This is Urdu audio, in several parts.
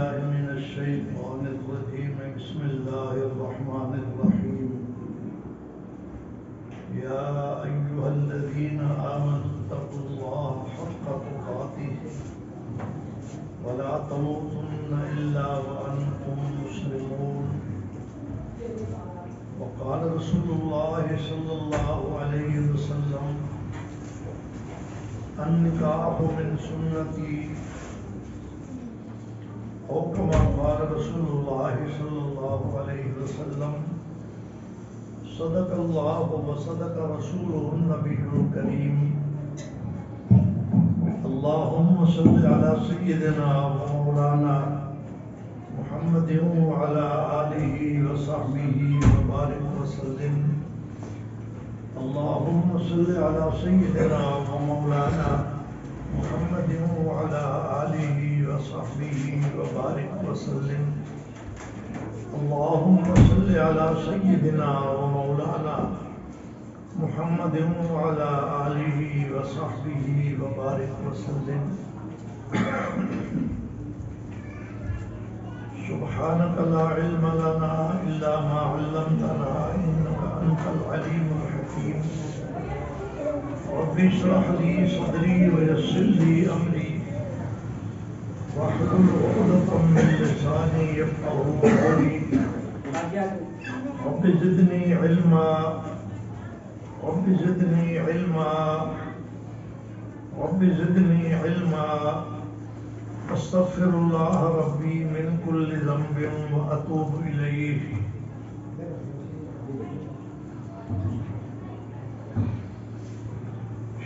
بالله من الشيطان الرجيم بسم الله الرحمن الرحيم يا أيها الذين آمنوا اتقوا الله حق تقاته ولا تموتن إلا وأنتم مسلمون وقال رسول الله صلى الله عليه وسلم النکاح من سنتی او کما قال رسول اللہ صلی اللہ علیہ وسلم صدق اللہ وصدق رسوله النبی الکریم اللہم صل علی سیدنا ومولانا محمد وعلى آلہ وصحبہ وبارک وسلم اللهم صل على سيدنا ومولانا محمد وعلى آله وصحبه وبارك وسلم اللهم صل على سيدنا ومولانا محمد وعلى آله وصحبه وبارك وسلم سبحانك لا علم لنا إلا ما علمتنا إنك أنت العليم الحكيم رب اشرح لي صدري ويسر لي أمري واحلل عقدة من لساني يفقهوا قولي رب زدني علما رب زدني علما رب زدني علما استغفر اللہ ربی من کل ذنب واتوب الیہ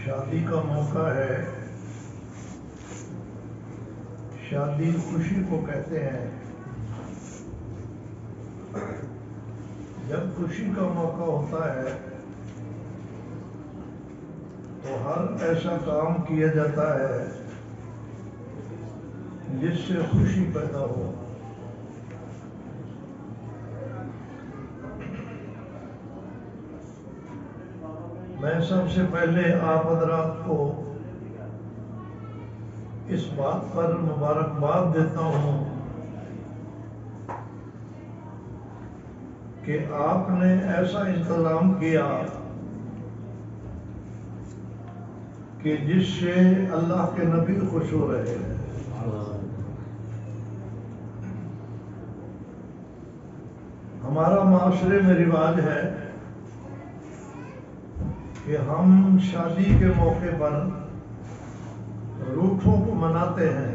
شادی کا موقع ہے. شادی خوشی کو کہتے ہیں. جب خوشی کا موقع ہوتا ہے تو ہر ایسا کام کیا جاتا ہے جس سے خوشی پیدا ہو. میں سب سے پہلے آپ حضرات کو اس بات پر مبارکباد دیتا ہوں کہ آپ نے ایسا انتظام کیا کہ جس سے اللہ کے نبی خوش ہو رہے ہیں. ہمارا معاشرے میں رواج ہے کہ ہم شادی کے موقع پر روٹھوں کو مناتے ہیں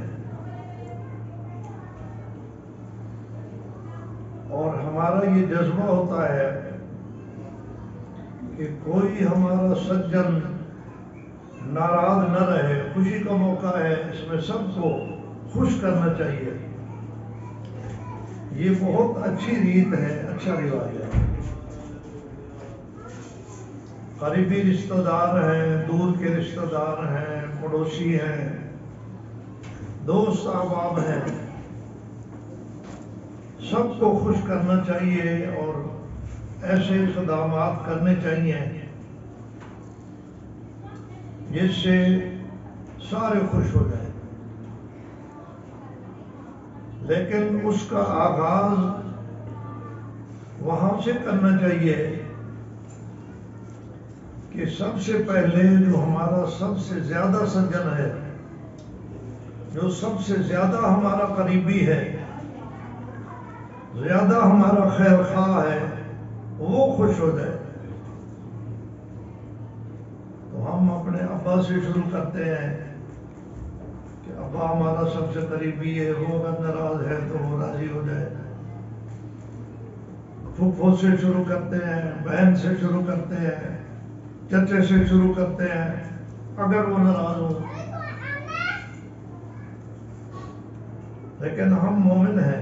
اور ہمارا یہ جذبہ ہوتا ہے کہ کوئی ہمارا سجن ناراض نہ رہے. خوشی کا موقع ہے, اس میں سب کو خوش کرنا چاہیے. یہ بہت اچھی ریت ہے, اچھا رواج ہے. قریبی رشتہ دار ہیں, دور کے رشتہ دار ہیں, پڑوسی ہیں, دوست احباب ہیں, سب کو خوش کرنا چاہیے اور ایسے اقدامات کرنے چاہیے جس سے سارے خوش ہو جائیں. لیکن اس کا آغاز وہاں سے کرنا چاہیے کہ سب سے پہلے جو ہمارا سب سے زیادہ سجن ہے, جو سب سے زیادہ ہمارا قریبی ہے, زیادہ ہمارا خیر خواہ ہے, وہ خوش ہو جائے. تو ہم اپنے ابا سے شروع کرتے ہیں کہ ابا ہمارا سب سے قریبی ہے, وہ اگر ناراض ہے تو وہ راضی ہو جائے. پھپھو سے شروع کرتے ہیں, بہن سے شروع کرتے ہیں, چچے سے شروع کرتے ہیں اگر وہ ناراض ہو. لیکن ہم مومن ہیں,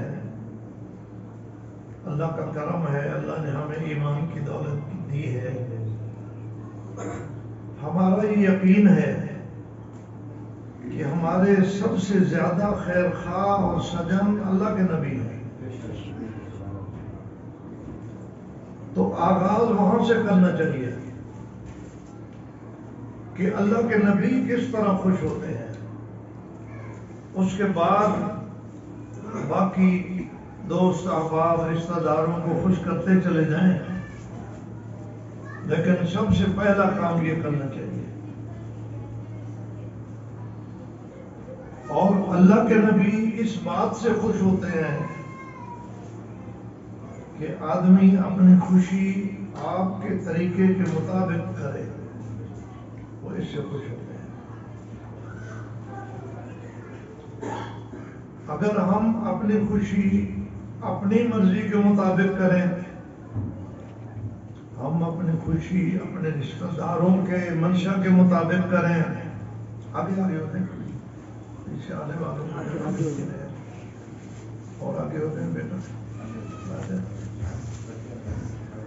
اللہ کا کرم ہے, اللہ نے ہمیں ایمان کی دولت دی ہے. ہمارا یہ یقین ہے کہ ہمارے سب سے زیادہ خیر خواہ اور سجن اللہ کے نبی ہیں. تو آغاز وہاں سے کرنا چاہیے کہ اللہ کے نبی کس طرح خوش ہوتے ہیں. اس کے بعد باقی دوست احباب رشتہ داروں کو خوش کرتے چلے جائیں، لیکن سب سے پہلا کام یہ کرنا چاہیے۔ اور اللہ کے نبی اس بات سے خوش ہوتے ہیں کہ آدمی اپنی خوشی آپ کے طریقے کے مطابق کرے، وہ اس سے خوش ہوتے ہیں۔ اگر ہم اپنی خوشی اپنی مرضی کے مطابق کریں، ہم اپنی خوشی اپنے رشتہ داروں کے منشا کے مطابق کریں، آگے آگے ہوتے ہیں، پیچھے آنے والوں اور آگے ہوتے ہیں، بیٹا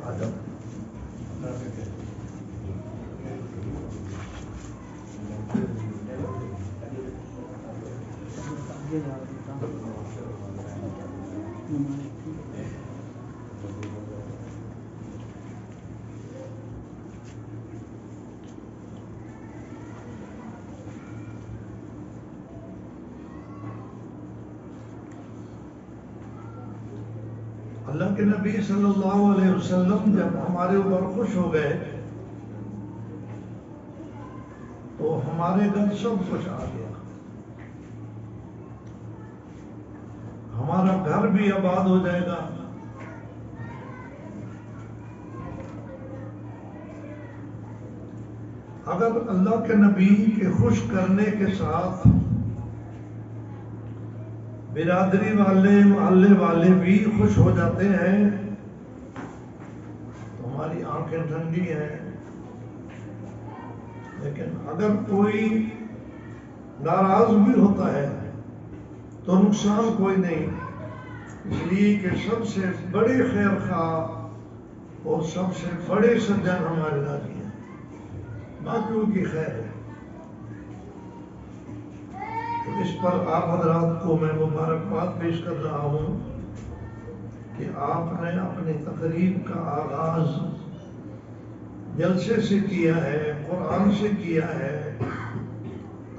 آ جاؤ۔ اللہ کے نبی صلی اللہ علیہ وسلم جب ہمارے اوپر خوش ہو گئے تو ہمارے گھر سب کچھ آ گیا، ہمارا گھر بھی آباد ہو جائے گا، اگر اللہ کے نبی کے خوش کرنے کے ساتھ برادری والے محلے والے بھی خوش ہو جاتے ہیں تو ہماری آنکھیں ٹھنڈی ہیں۔ لیکن اگر کوئی ناراض بھی ہوتا ہے تو نقصان کوئی نہیں، اس لیے کہ سب سے بڑے خیر خواہ اور سب سے بڑے سجن ہمارے راضی ہیں، باقیوں کی خیر ہے۔ تو اس پر آپ حضرات کو میں مبارکباد پیش کر رہا ہوں کہ آپ نے اپنی تقریب کا آغاز جلسے سے کیا ہے، قرآن سے کیا ہے،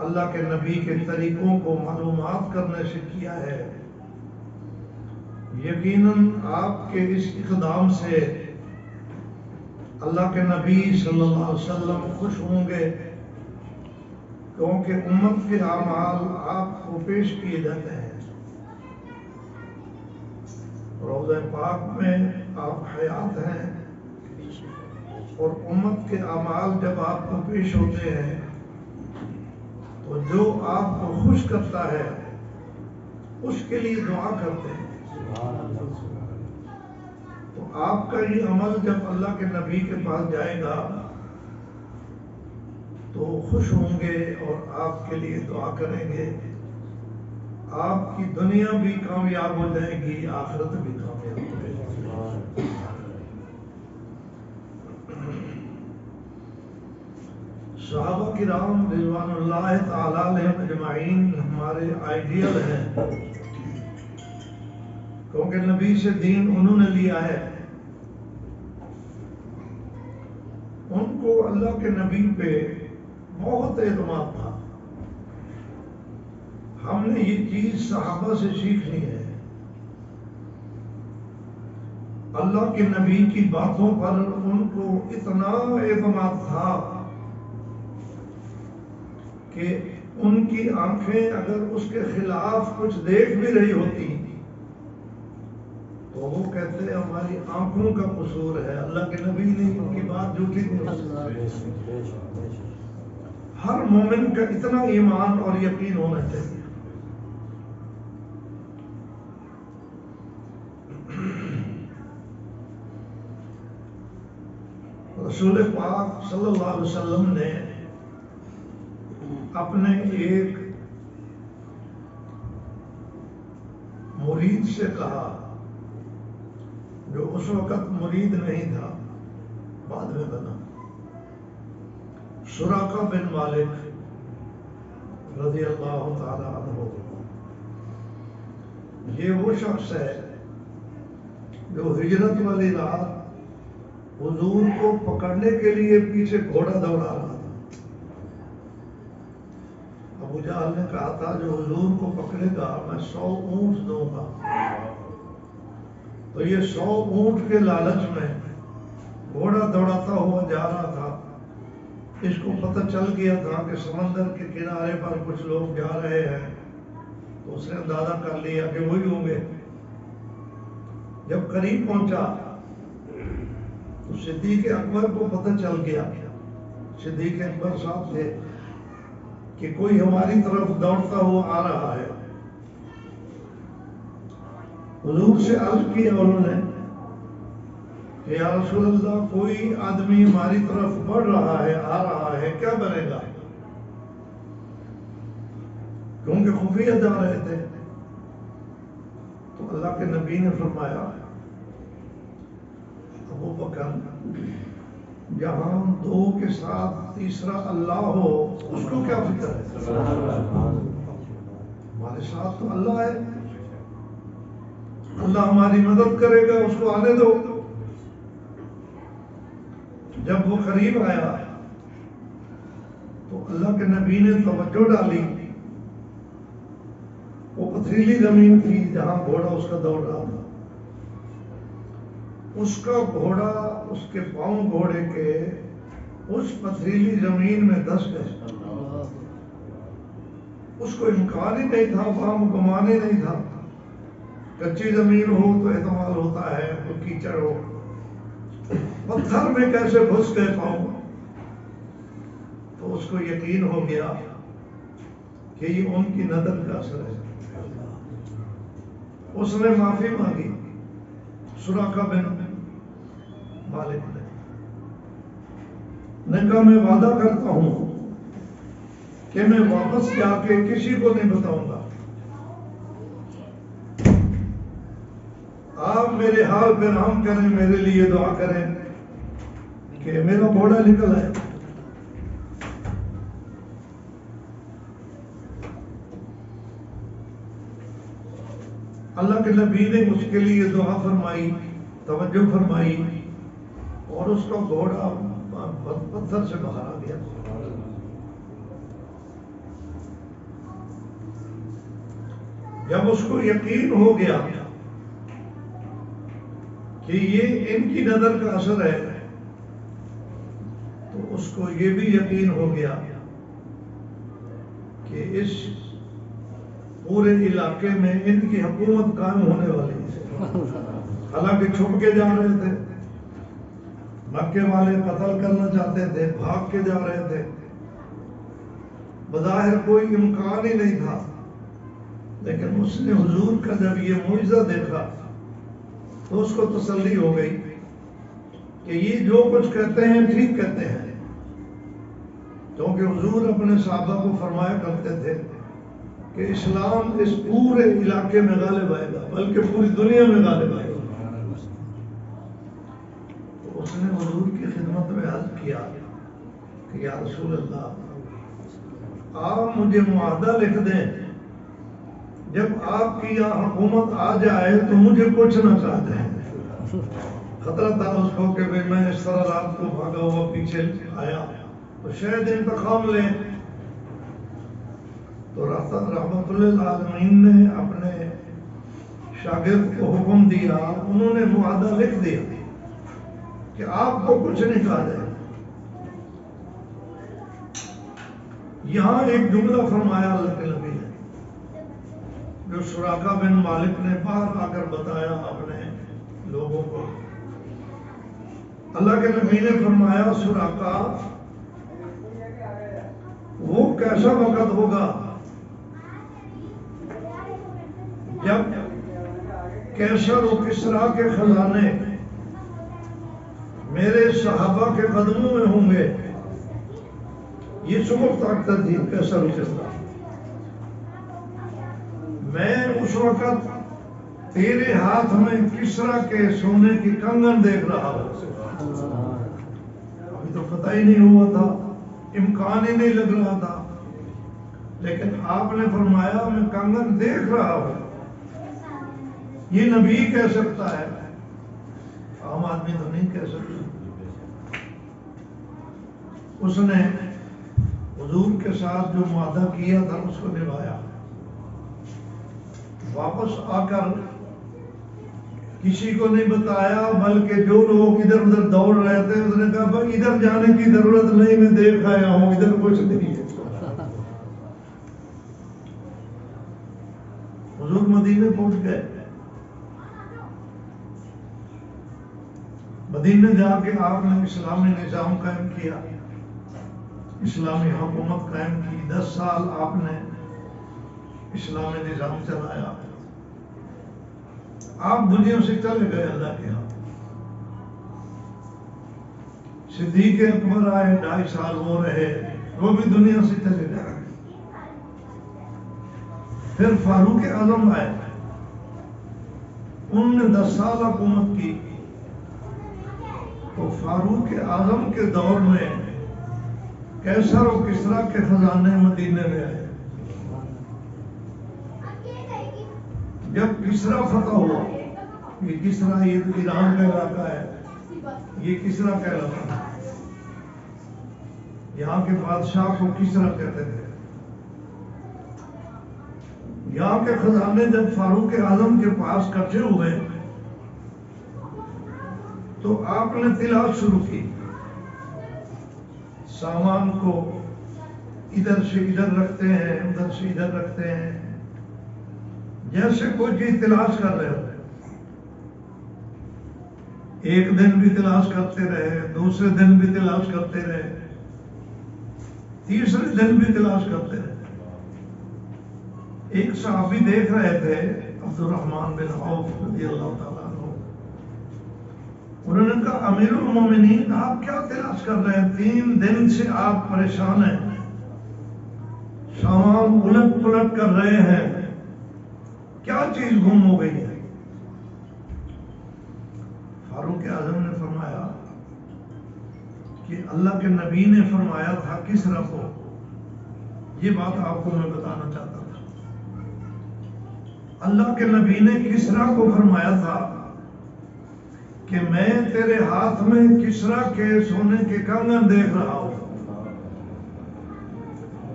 اللہ کے نبی کے طریقوں کو معلومات کرنے سے کیا ہے۔ یقیناً آپ کے اس اقدام سے اللہ کے نبی صلی اللہ علیہ وسلم خوش ہوں گے، کیونکہ امت کے اعمال آپ کو پیش کیے جاتے ہیں۔ روضہ پاک میں آپ حیات ہیں اور امت کے اعمال جب آپ کو پیش ہوتے ہیں تو جو آپ کو خوش کرتا ہے اس کے لیے دعا کرتے ہیں۔ تو آپ کا یہ عمل جب اللہ کے نبی کے پاس جائے گا تو خوش ہوں گے اور آپ کے لیے دعا کریں گے، آپ کی دنیا بھی کامیاب ہو جائے گی، آخرت بھی کامیاب ہو جائے گی۔ صحابہ کرام رضوان اللہ تعالیٰ علیہم اجمعین ہمارے آئیڈیل ہیں، کیونکہ نبی سے دین انہوں نے لیا ہے۔ ان کو اللہ کے نبی پہ بہت اعتماد تھا۔ ہم نے یہ چیز صحابہ سے سیکھنی ہے۔ اللہ کے نبی کی باتوں پر ان کو اتنا اعتماد تھا کہ ان کی آنکھیں اگر اس کے خلاف کچھ دیکھ بھی رہی ہوتی تو وہ کہتے ہیں ہماری آنکھوں کا قصور ہے، اللہ کے نبی نے ان کی بات جھوٹی نہیں۔ ہر مومن کا اتنا ایمان اور یقین ہونا چاہیے۔ رسول پاک صلی اللہ علیہ وسلم نے اپنے ایک مرید سے کہا جو اس وقت مرید نہیں تھا، بعد میں بنا، سراقہ بن مالک رضی اللہ تعالی عنہ۔ یہ وہ شخص ہے جو ہجرت والی رات حضور کو پکڑنے کے لیے پیچھے گھوڑا دوڑا رہا تھا۔ اب ابو جہل نے کہا تھا جو حضور کو پکڑے گا میں 100 اونٹ دوں گا. تو یہ 100 اونٹ کے لالچ میں گھوڑا دوڑاتا ہوا جا رہا تھا. اس کو پتہ چل گیا تھا کہ سمندر کے کنارے پر کچھ لوگ جا رہے ہیں. تو اس نے اندازہ کر لیا کہ وہی ہوں گے. جب قریب پہنچا تو صدیق اکبر کو پتہ چل گیا. صدیق اکبر صاحب تھے کہ کوئی ہماری طرف دوڑتا ہوا آ رہا ہے. حضور سے عرض کیا انہوں نے کہ یا رسول اللہ کوئی آدمی ہماری طرف بڑھ رہا ہے آ رہا ہے کیا بنے گا؟ کیونکہ خفیہ جا رہے تھے. تو اللہ کے نبی نے فرمایا ابو بکر جہاں 2 کے ساتھ تیسرا اللہ ہو اس کو کیا فکر ہے؟ ہمارے ساتھ تو اللہ ہے. اللہ ہماری مدد کرے گا اس کو آنے دو. جب وہ قریب آیا تو اللہ کے نبی نے توجہ ڈالی. وہ پتھریلی زمین تھی جہاں گھوڑا اس کا دوڑ رہا تھا. اس کا گھوڑا اس کے پاؤں گھوڑے کے اس پتھریلی زمین میں دھس گئے. اس کو امکان ہی نہیں تھا وہاں گمان ہی نہیں تھا. کچی زمین ہو تو احتمال ہوتا ہے کوئی کیچڑ ہو. پتھر میں کیسے گھس گئے پاؤں. تو اس کو یقین ہو گیا کہ یہ ان کی نظر کا اثر ہے. اس نے معافی مانگی. سراقہ بن مالک نے کہا میں وعدہ کرتا ہوں کہ میں واپس جا کے کسی کو نہیں بتاؤں گا. آپ میرے حال پہ رحم کریں میرے لیے دعا کریں کہ میرا گھوڑا نکل ہے. اللہ کے نبی نے اس کے لیے دعا فرمائی توجہ فرمائی اور اس کا گھوڑا پتھر سے باہر آ گیا. جب اس کو یقین ہو گیا کہ یہ ان کی نظر کا اثر ہے تو اس کو یہ بھی یقین ہو گیا کہ اس پورے علاقے میں ان کی حکومت قائم ہونے والی ہے. حالانکہ چھپ کے جا رہے تھے. مکے والے قتل کرنا چاہتے تھے بھاگ کے جا رہے تھے. بظاہر کوئی امکان ہی نہیں تھا. لیکن اس نے حضور کا جب یہ معجزہ دیکھا تو اس کو تسلی ہو گئی کہ یہ جو کچھ کہتے ہیں ٹھیک کہتے ہیں. کیونکہ حضور اپنے صحابہ کو فرمایا کرتے تھے کہ اسلام اس پورے علاقے میں غالب آئے گا بلکہ پوری دنیا میں غالب آئے گا. تو اس نے حضور کی خدمت میں عرض کیا کہ یا رسول اللہ آپ مجھے معاہدہ لکھ دیں جب آپ کی یہاں حکومت آ جائے تو مجھے کچھ نہ چاہتے ہیں. خطرہ تھا اس کو کہ میں اس طرح رات کو بھاگا ہوا پیچھے آیا تو شاید انتقام لیں. تو رحمت اللہ عالمین نے اپنے شاگرد کو حکم دیا. انہوں نے معاہدہ لکھ دیا کہ آپ کو کچھ نہیں کہا جائے. یہاں ایک جملہ فرمایا اللہ کے نبی نے جو سراقہ بن مالک نے باہر آ کر بتایا اپنے لوگوں کو. اللہ کے نبی نے فرمایا سراقہ وہ کیسا وقت ہوگا جب کیسر و کسرا کے خزانے میرے صحابہ کے قدموں میں ہوں گے. یہ سبق طاقت تھی کیسر و کسرا. میں اس وقت تیرے ہاتھ میں کسرا کے سونے کی کنگن دیکھ رہا ہوں. ابھی تو پتہ ہی نہیں ہوا تھا امکان ہی نہیں لگ رہا تھا. لیکن آپ نے فرمایا میں کنگن دیکھ رہا ہوں. یہ نبی کہہ سکتا ہے عام آدمی تو نہیں کہہ سکتا. اس نے حضور کے ساتھ جو معاہدہ کیا تھا اس کو نبھایا. واپس آ کر کسی کو نہیں بتایا، بلکہ جو لوگ ادھر ادھر دوڑ رہے تھے اس نے کہا بھائی ادھر جانے کی ضرورت نہیں، میں دیکھ آیا ہوں ادھر کچھ نہیں ہے. حضور مدینے پہنچ گئے. مدینے جا کے آپ نے اسلامی نظام قائم کیا، اسلامی حکومت قائم کی. 10 سال آپ نے اسلامی نظام چلایا. آپ دنیا سے چلے گئے اللہ کے ہاں. صدیق اکبر آئے، 2.5 سال وہ رہے، وہ بھی دنیا سے چلے گئے. پھر فاروق اعظم آئے، انہوں نے 10 سال حکومت کی. تو فاروق اعظم کے دور میں کیسر و کسریٰ کے خزانے مدینے میں آئے. جب کسریٰ فتح ہوا، یہ کسریٰ یہ ایران کا علاقہ ہے، یہ کسریٰ کا علاقہ ہے. یہاں کے بادشاہ کو کسریٰ کہتے تھے. یہاں کے خزانے جب فاروق اعظم کے پاس اکٹھے ہوئے تو آپ نے تلاش شروع کی. سامان کو ادھر سے ادھر رکھتے ہیں، ادھر سے ادھر رکھتے ہیں، جیسے کوئی چیز تلاش کر رہے ہوتے. ایک دن بھی تلاش کرتے رہے، دوسرے دن بھی تلاش کرتے رہے، تیسرے دن بھی تلاش کرتے رہے. ایک صحابی دیکھ رہے تھے، عبد الرحمن بن عوف رضی اللہ تعالیٰ عنہ. انہوں نے کہا امیر المومنین آپ کیا تلاش کر رہے ہیں؟ 3 دن سے آپ پریشان ہیں، سامان الٹ پلٹ کر رہے ہیں، کیا چیز گم ہو گئی ہے؟ فاروق اعظم نے فرمایا کہ اللہ کے نبی نے فرمایا تھا کسریٰ کو، یہ بات آپ کو میں بتانا چاہتا تھا. اللہ کے نبی نے کسریٰ کو فرمایا تھا کہ میں تیرے ہاتھ میں کسریٰ کے سونے کے کنگن دیکھ رہا ہوں.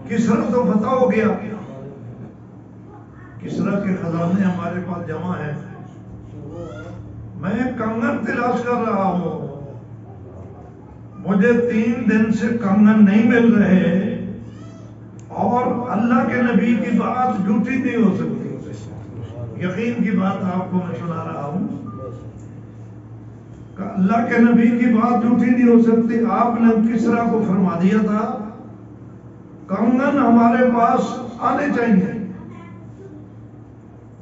کسریٰ تو فتح ہو گیا، کسریٰ کے خزانے ہمارے پاس جمع ہیں، میں کنگن تلاش کر رہا ہوں. مجھے 3 دن سے کنگن نہیں مل رہے، اور اللہ کے نبی کی بات جھوٹی نہیں ہو سکتی. یقین کی بات آپ کو میں سنا رہا ہوں کہ اللہ کے نبی کی بات جھوٹی نہیں ہو سکتی. آپ نے کسریٰ کو فرما دیا تھا کنگن ہمارے پاس آنے چاہیے،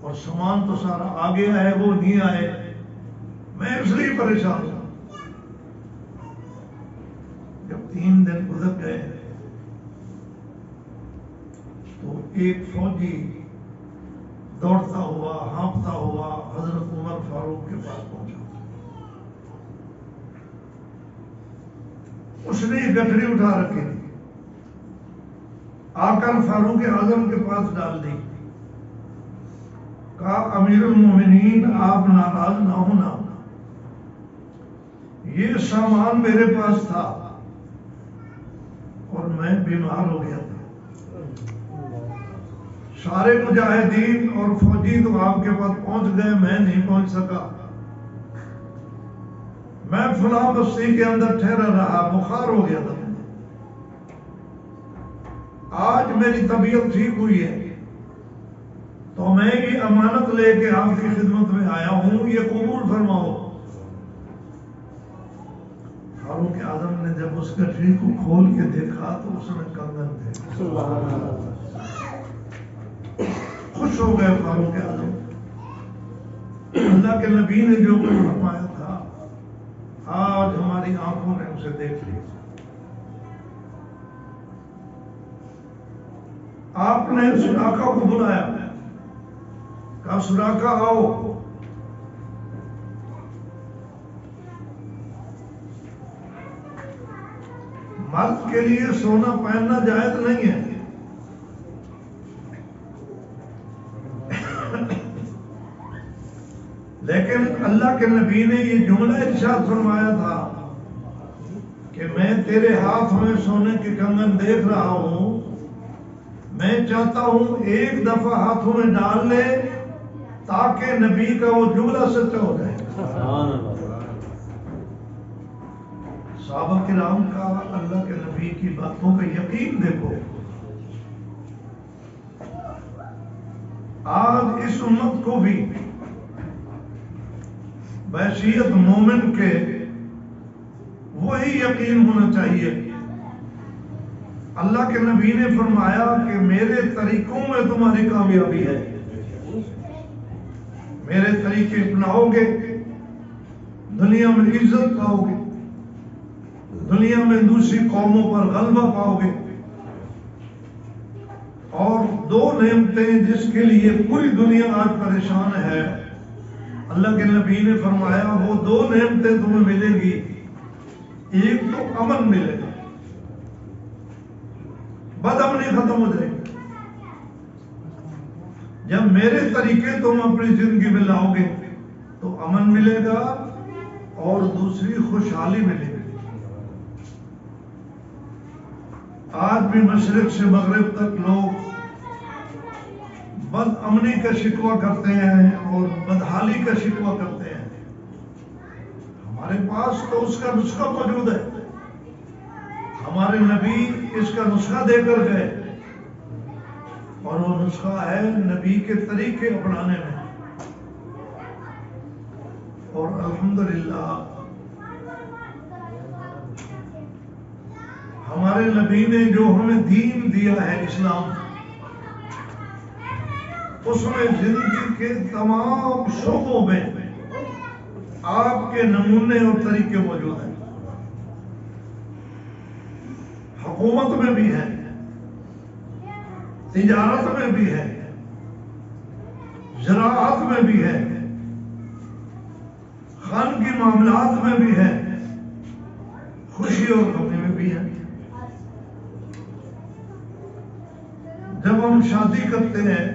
اور سامان تو سارا آ گیا ہے، وہ نہیں آئے. میں اس لیے پریشان ہوں. جب 3 دن گزر گئے تو ایک فوجی دوڑتا ہوا ہانپتا ہوا حضرت عمر فاروق کے پاس پہنچا. اس نے ایک گٹھڑی اٹھا رکھی تھی، آ کر فاروق اعظم کے پاس ڈال دی. کہا امیر المومنین آپ ناراض نہ ہونا، یہ سامان میرے پاس تھا اور میں بیمار ہو گیا تھا. سارے مجاہدین اور فوجی تو آپ کے پاس پہنچ گئے، میں نہیں پہنچ سکا. میں فلاں بستی کے اندر ٹھہرا رہا، بخار ہو گیا تھا. آج میری طبیعت ٹھیک ہوئی ہے تو میں یہ امانت لے کے آپ کی خدمت میں آیا ہوں، یہ قبول فرماؤ. فاروق اعظم نے جب اس گٹھڑی کو کھول کے دیکھا تو اس میں کنگن تھے. خوش ہو گئے فاروق اعظم. اللہ کے نبی نے جو کچھ فرمایا تھا آج ہماری آنکھوں نے اسے دیکھ لیا. آپ نے سراقہ کو بلایا، کہا سراقہ آؤ. مرد کے لیے سونا پہننا جائز نہیں ہے، لیکن اللہ کے نبی نے یہ جملہ ارشاد فرمایا تھا کہ میں تیرے ہاتھ میں سونے کے کنگن دیکھ رہا ہوں، میں چاہتا ہوں ایک دفعہ ہاتھوں میں ڈال لے تاکہ نبی کا وہ جملہ سچا ہو جائے۔ صحابہ کرام کا اللہ کے نبی کی باتوں پہ یقین دیکھو۔ آج اس امت کو بھی بحیثیت مومن کے وہی یقین ہونا چاہیے۔ اللہ کے نبی نے فرمایا کہ میرے طریقوں میں تمہاری کامیابی ہے، میرے طریقے اپناؤ گے دنیا میں عزت پاؤ گے، دنیا میں دوسری قوموں پر غلبہ پاؤ گے۔ اور دو نعمتیں جس کے لیے پوری دنیا آج پریشان ہے، اللہ کے نبی نے فرمایا وہ دو نعمتیں تمہیں ملیں گی۔ ایک تو امن ملے گا، بد امنی ختم ہو جائے گی جب میرے طریقے تم اپنی زندگی میں لاؤ گے تو امن ملے گا، اور دوسری خوشحالی ملے گی۔ آج بھی مشرق سے مغرب تک لوگ بد امنی کا شکوہ کرتے ہیں اور بدحالی کا شکوہ کرتے ہیں۔ ہمارے پاس تو اس کا نسخہ موجود ہے، ہمارے نبی اس کا نسخہ دے کر گئے، اور وہ نسخہ ہے نبی کے طریقے اپنانے میں۔ اور الحمدللہ ہمارے نبی نے جو ہمیں دین دیا ہے اسلام، اس میں زندگی کے تمام شعبوں میں آپ کے نمونے اور طریقے موجود ہیں۔ حکومت میں بھی ہے، تجارت میں بھی ہے، زراعت میں بھی ہے، خانگی معاملات میں بھی ہے، خوشی اور غمی میں بھی ہے۔ جب ہم شادی کرتے ہیں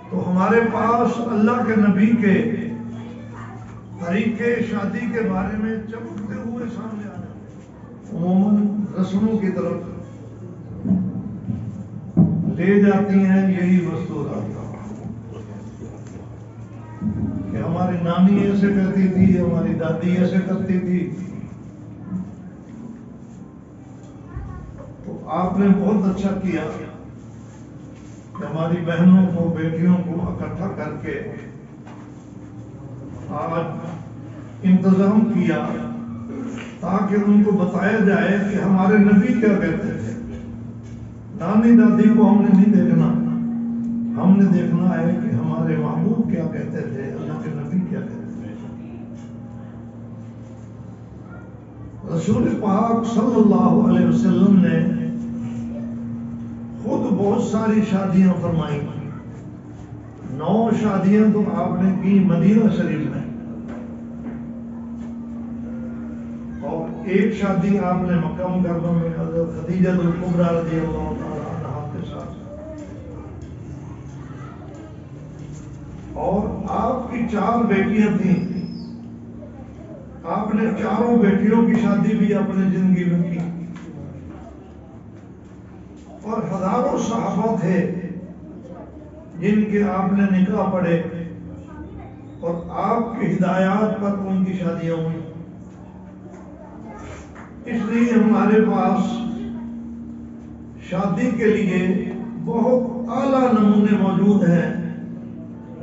تو ہمارے پاس اللہ کے نبی کے طریقے شادی کے بارے میں چمکتے ہوئے سامنے آ جاتے ہیں۔ عموماً رسموں کی طرف لے جاتی ہیں یہی مستورات کہ ہماری نانی ایسے کرتی تھی، ہماری دادی ایسے کرتی تھی۔ تو آپ نے بہت اچھا کیا کہ ہماری بہنوں کو، بیٹیوں کو اکٹھا کر کے آج انتظام کیا تاکہ ان کو بتایا جائے کہ ہمارے نبی کیا کہتے تھے۔ نانی دادی کو ہم نے نہیں دیکھنا، ہم نے دیکھنا ہے کہ ہمارے محبوب کیا کہتے تھے، اللہ کے نبی کیا کہتے تھے۔ رسول پاک صلی اللہ علیہ وسلم نے خود بہت ساری شادیاں فرمائی۔ 9 شادیاں تو آپ نے کی مدینہ شریف میں، اور ایک شادی آپ نے مکہ مکرمہ میں حضرت خدیجہ الکبریٰ رضی اللہ تعالیٰ عنہا کے ساتھ، اور آپ کی 4 بیٹیاں تھیں، آپ نے چاروں بیٹیوں کی شادی بھی اپنے زندگی میں کی، اور ہزاروں صحابہ تھے جن کے آپ نے نکاح پڑھے اور آپ کی ہدایات پر ان کی شادیاں ہوئی۔ اس لیے ہمارے پاس شادی کے لیے بہت اعلیٰ نمونے موجود ہیں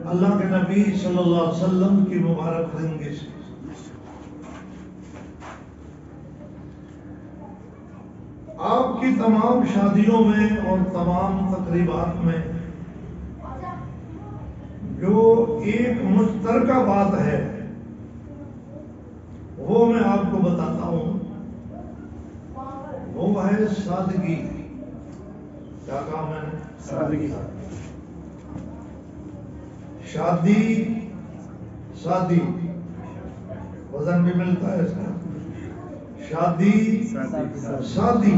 اللہ کے نبی صلی اللہ علیہ وسلم کی مبارک زندگی سے۔ آپ کی تمام شادیوں میں اور تمام تقریبات میں جو ایک مشترکہ بات ہے وہ میں آپ کو بتاتا ہوں، وہ ہے سادگی۔ کیا کہا میں نے؟ سادگی۔ شادی وزن بھی ملتا ہے اس کا، شادی۔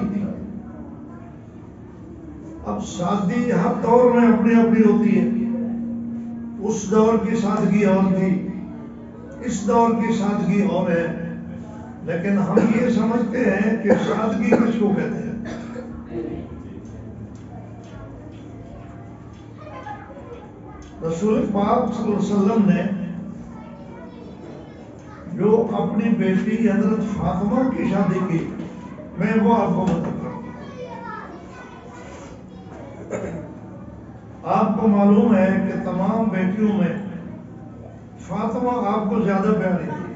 اب شادی ہر دور میں اپنی اپنی ہوتی ہے۔ اس دور کی سادگی اور تھی، اس دور کی سادگی اور ہے، لیکن ہم یہ سمجھتے ہیں کہ سادگی کس کو کہتے ہیں؟ رسول پاک صلی اللہ علیہ وسلم نے جو اپنی بیٹی حضرت فاطمہ کی شادی کی، میں وہ آپ کو بتاتا ہوں۔ آپ کو معلوم ہے کہ تمام بیٹیوں میں فاطمہ آپ کو زیادہ پیاری تھی۔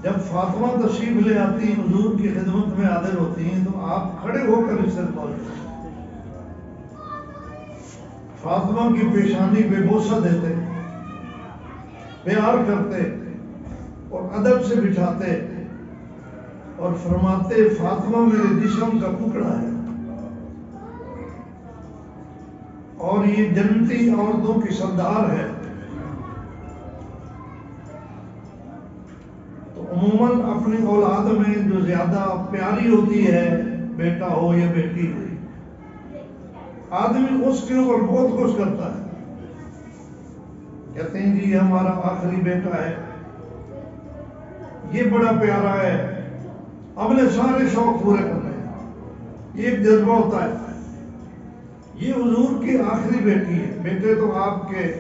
جب فاطمہ تشریف لے آتی حضور کی خدمت میں حاضر ہوتی ہیں تو آپ کھڑے ہو کر استقبال کرتے، فاطمہ کی پیشانی پہ بوسہ دیتے، پیار کرتے اور ادب سے بٹھاتے اور فرماتے فاطمہ میرے جسم کا ٹکڑا ہے اور یہ جنتی عورتوں کی سردار ہے۔ تو عموماً اپنی اولاد میں جو زیادہ پیاری ہوتی ہے، بیٹا ہو یا بیٹی ہو، آدمی اس کے اوپر بہت کچھ کرتا ہے، کہتے ہیں جی یہ ہمارا آخری بیٹا ہے، یہ بڑا پیارا ہے، اپنے سارے شوق پورے کرنے ہیں، یہ ایک جذبہ ہوتا ہے۔ یہ حضور کی آخری بیٹی ہے، بیٹے تو آپ کے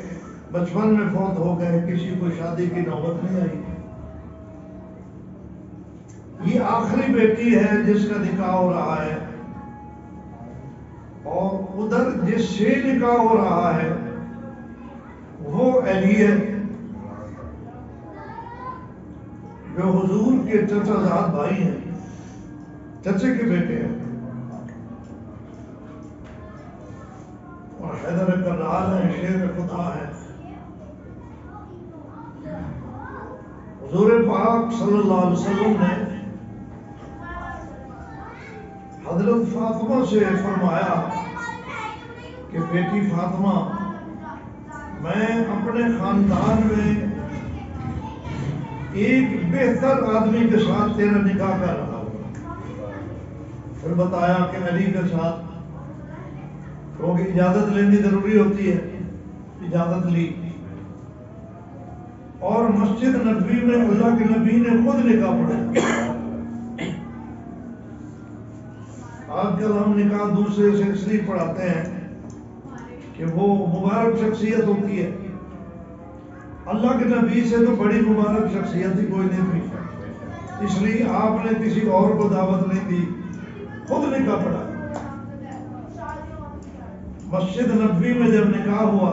بچپن میں فوت ہو گئے، کسی کو شادی کی نوبت نہیں آئی، یہ آخری بیٹی ہے جس کا نکاح ہو رہا ہے، اور ادھر جس سے نکاح ہو رہا ہے وہ علی ہے جو حضور کے چچا زاد بھائی ہیں، چچے کے بیٹے ہیں، اور حیدر کرار ہیں، شیر خدا ہیں۔ حضور پاک صلی اللہ علیہ وسلم نے حضرت فاطمہ سے فرمایا کہ بیٹی فاطمہ، میں اپنے خاندان میں ایک بہتر آدمی کے ساتھ تیرا نکاح کر رہا ہوں۔ پھر بتایا کہ علی کے ساتھ، کیونکہ اجازت لینی ضروری ہوتی ہے، اجازت لی، اور مسجد نبوی میں اللہ کے نبی نے خود نکاح پڑھا۔ آج کل ہم نکاح دوسرے سے اس لیے پڑھاتے ہیں کہ وہ مبارک شخصیت ہوتی ہے، اللہ کے نبی سے تو بڑی مبارک شخصیت ہی کوئی نہیں تھی، اس لیے آپ نے کسی اور کو دعوت نہیں دی، خود نکاح پڑھا۔ مسجد نبوی میں جب نکاح ہوا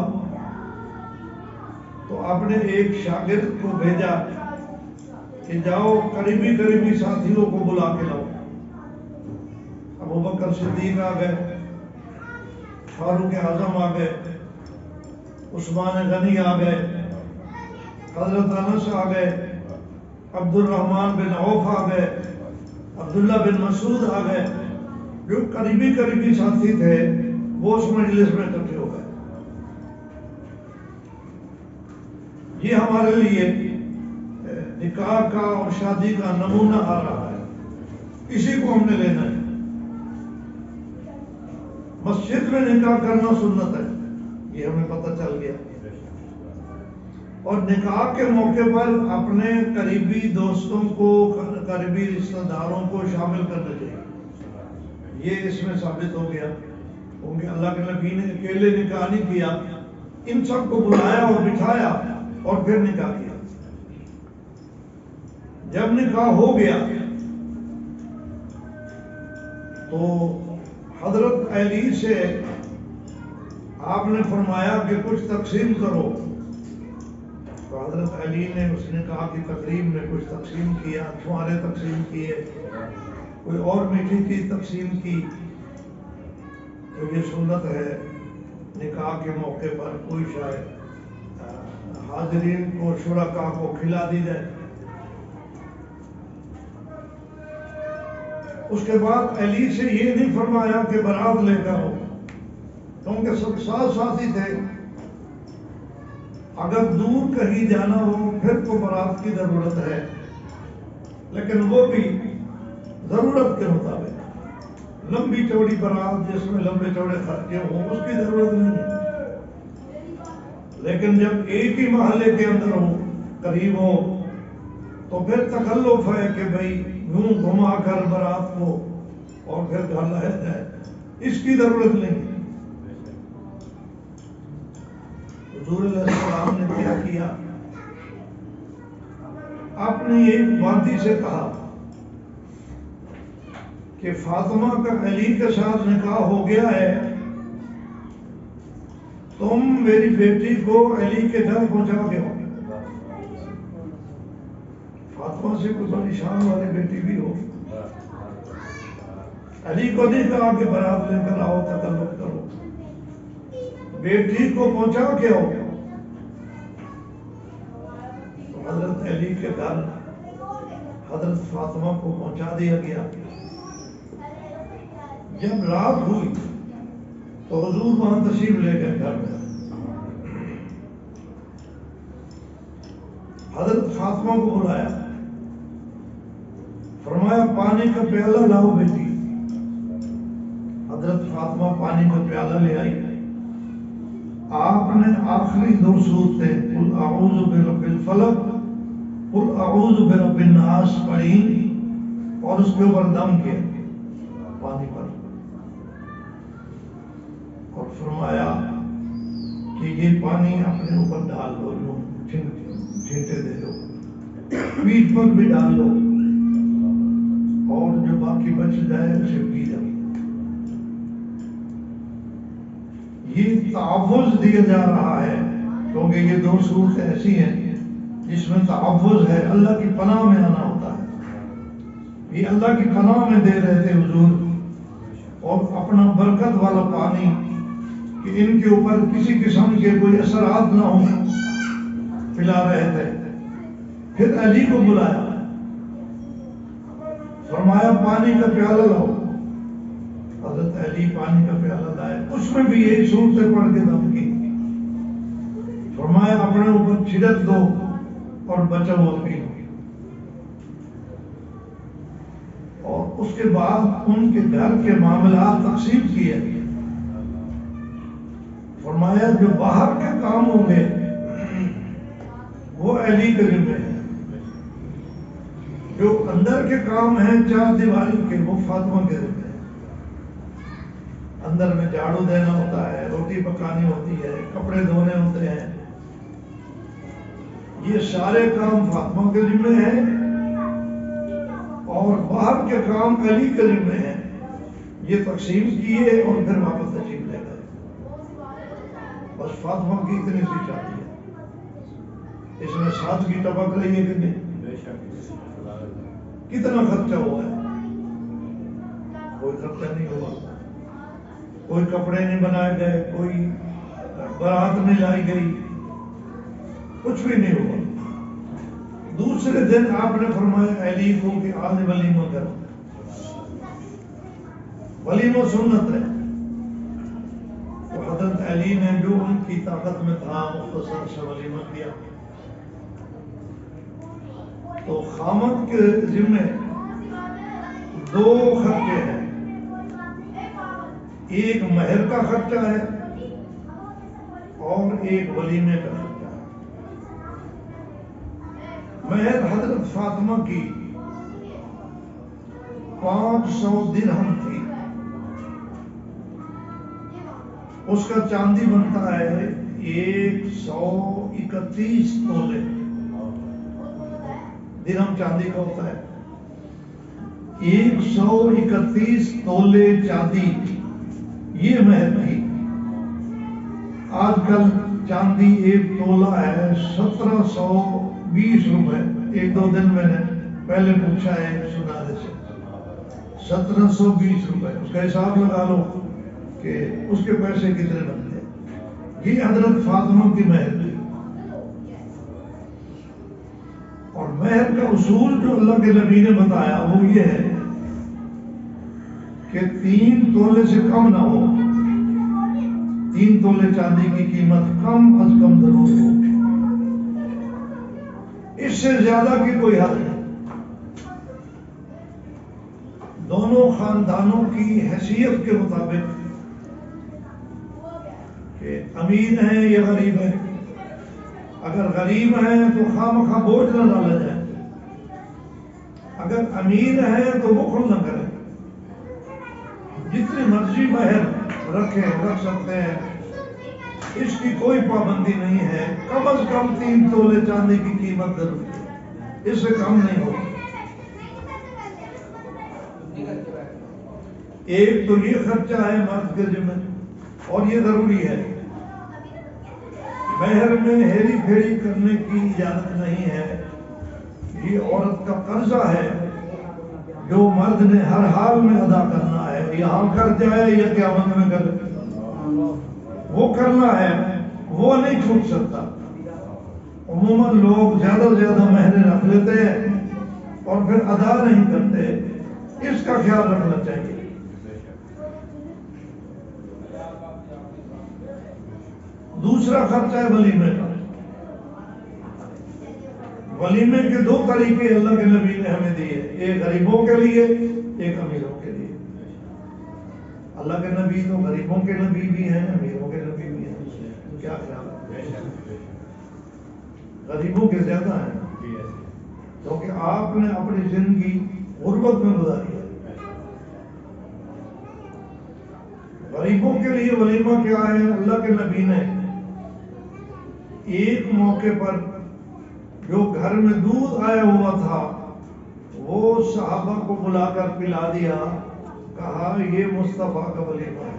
تو آپ نے ایک شاگرد کو بھیجا کہ جاؤ قریبی ساتھیوں کو بلا کے لاؤ۔ ابوبکر صدیق آ گئے، فاروق اعظم آ گئے، عثمان غنی آ گئے، حضرت انس آ گئے، عبد الرحمن بن عوف آ گئے، عبداللہ بن مسعود آ گئے، جو قریبی ساتھی تھے وہ اس مجلس میں اکٹھے ہو گئے۔ یہ ہمارے لیے نکاح کا اور شادی کا نمونہ آ رہا ہے، اسی کو ہم نے لینا ہے۔ مسجد میں نکاح کرنا سنت ہے، یہ ہمیں پتہ چل گیا، اور نکاح کے موقع پر اپنے قریبی دوستوں کو، قریبی رشتہ داروں کو شامل کرنا چاہیے، یہ اس میں ثابت ہو گیا، کیونکہ اللہ کے نبی نے اکیلے نکاح نہیں کیا، ان سب کو بلایا اور بٹھایا اور پھر نکاح کیا۔ جب نکاح ہو گیا تو حضرت علی سے آپ نے فرمایا کہ کچھ تقسیم کرو، تو حضرت علی نے اس نکاح کی تقریب میں کچھ تقسیم کیا، چھوارے تقسیم کیے، کوئی اور میٹھی چیز تقسیم کی۔ تو یہ سنت ہے نکاح کے موقع پر کوئی شاید حاضرین کو، شرکاء کو کھلا دی جائے۔ اس کے بعد علی سے یہ نہیں فرمایا کہ برات لے کر ہو، کیونکہ سب ساتھ ساتھی تھے، اگر دور کہیں جانا ہو پھر تو برات کی ضرورت ہے، لیکن وہ بھی ضرورت کے مطابق، لمبی چوڑی برات جس میں لمبے چوڑے خرچے ہوں اس کی ضرورت نہیں ہے۔ لیکن جب ایک ہی محلے کے اندر ہو، قریب ہو، تو پھر تکلف ہے کہ بھئی یوں گھما کر برات کو اور پھر گھر لایا جائے، اس کی ضرورت نہیں۔ حضور علیہ السلام نے کیا کیا؟ اپنی ایک باندی سے کہا کہ فاطمہ کا علی کے ساتھ نکاح ہو گیا ہے، تم میری بیٹی کو علی کے گھر پہنچا کے ہو۔ فاطمہ سے کوئی بڑی شان والی بیٹی بھی ہو، علی کو نہیں کہا کہ برات لے کر آؤ، تکلف کرو، بیٹی کو پہنچا کے ہو۔ تو حضرت علی کے گھر حضرت فاطمہ کو پہنچا دیا گیا۔ جب رات ہوئی تو حضور وہاں تشریف لے گئے گھر میں۔ حضرت فاطمہ کو بلایا، فرمایا پانی کا پیالہ لاؤ بیٹی۔ حضرت فاطمہ پانی کا پیالہ لے آئی۔ آپ نے آخری 2 سورتیں قل اعوذ برب الفلق، قل اعوذ برب الناس پڑھی اور اس کے اوپر دم کیا پانی پر، اور فرمایا کہ یہ پانی اپنے اوپر ڈال دو، چھینٹے دے دو، پیٹھ پر بھی ڈال دو، اور جو باقی بچ جائے اسے پی جاؤ۔ یہ تحفظ دیا جا رہا ہے، کیونکہ یہ 2 صورتیں ایسی ہیں جس میں تحفظ ہے، اللہ کی پناہ میں آنا ہوتا ہے۔ یہ اللہ کی پناہ میں دے رہے تھے حضور، اور اپنا برکت والا پانی کہ ان کے اوپر کسی قسم کے کوئی اثرات نہ ہوں پلا رہے تھے۔ پھر علی کو بلایا، فرمایا پانی کا پیالہ لاؤ۔ حضرت علی پانی کا پیالہ لائے، اس میں بھی یہی صورتیں پڑھ کے دم کی، فرمایا اپنے اوپر چھڑک دو اور بچا ہوا پی لو۔ اور اس کے بعد ان کے گھر کے معاملات تقسیم کیے، فرمایا جو باہر کے کام ہوں گے وہ علی کے ذمہ ہیں، جو اندر کے کام ہیں 4 دیواری کے وہ فاطمہ کے ذمہ ہیں۔ اندر میں جھاڑو دینا ہوتا ہے، روٹی پکانی ہوتی ہے، کپڑے دھونے ہوتے ہیں، یہ سارے کام فاطمہ کے ذمہ ہیں، اور باہر کے کام علی کے ذمہ ہیں۔ یہ تقسیم کیے اور پھر واپس تشریف لے گئے۔ بس فاطمہ کی اتنی سی شادی ہے، اس میں سادگی ٹپک رہی ہے کہ نہیں؟ کتنا خرچہ ہوا ہے؟ کوئی خرچہ نہیں ہوا، کوئی کپڑے نہیں بنائے گئے، کوئی بارات نہیں لائی گئی، کچھ بھی نہیں ہوا۔ دوسرے دن آپ نے فرمایا علی کو کہ آج ولیمہ کرو، ولیمہ سنت ہے۔ تو حضرت علی نے جو ان کی طاقت میں تھا مختصر سے ولیمہ کیا۔ تو خامد کے ذمہ 2 خرچے ہیں، ایک مہر کا خرچہ ہے اور ایک ولیمے کا خرچہ ہے۔ مہر حضرت فاطمہ کی 500 درہم تھی، اس کا چاندی بنتا ہے 131 تولے، درہم چاندی کا ہوتا ہے 131 تولے چاندی، یہ مہر تھی۔ آج کل چاندی 1 تولہ ہے 1720 روپے۔ 1-2 دن میں نے پہلے پوچھا ہے سنارے سے، 1720 روپے، اس کا حساب لگا لو کہ اس کے پیسے کتنے بنتے ہیں۔ یہ حضرت فاطمہ کی مہر تھی۔ اور مہر کا اصول جو اللہ کے نبی نے بتایا وہ یہ ہے کہ 3 تولے سے کم نہ ہو، 3 تولے چاندی کی قیمت کم از کم ضرور ہو، اس سے زیادہ کی کوئی حد نہیں۔ دونوں خاندانوں کی حیثیت کے مطابق کہ امیر ہیں یا غریب ہیں، اگر غریب ہیں تو خواہ بوجھ نہ ڈالا جائے، اگر امیر ہیں تو بخل نہ کریں، جتنی مرضی مہر رکھ سکتے ہیں، اس کی کوئی پابندی نہیں ہے، کم از کم 3 تولے چاندی کی قیمت ضروری ہے، اس سے کم نہیں ہوگی۔ ایک تو یہ خرچہ ہے مرد کے ذمہ، اور یہ ضروری ہے، مہر میں ہیری پھیری کرنے کی اجازت نہیں ہے، یہ عورت کا قرضہ ہے جو مرد نے ہر حال میں ادا کرنا ہے، یہاں کر جائے یا قیامت میں کرے، وہ کرنا ہے، وہ نہیں چھوٹ سکتا۔ عموماً لوگ زیادہ سے زیادہ مہریں رکھ لیتے ہیں اور پھر ادا نہیں کرتے، اس کا خیال رکھنا چاہیے۔ دوسرا خرچہ ہے ولیمے کا۔ ولیمے کے 2 طریقے اللہ کے نبی نے ہمیں دیے، ایک غریبوں کے لیے، ایک امیروں کے لیے۔ اللہ کے نبی تو غریبوں کے نبی بھی ہیں، امیروں کے نبی بھی ہیں، کیا خیال ہے؟ غریبوں کے زیادہ ہیں، کیونکہ آپ نے اپنی زندگی غربت میں گزاری ہے۔ غریبوں کے لیے ولیمہ کیا ہے؟ اللہ کے نبی نے ایک موقع پر جو گھر میں دودھ آیا ہوا تھا وہ صحابہ کو بلا کر پلا دیا، کہا یہ مصطفیٰ کا ولیمہ ہے۔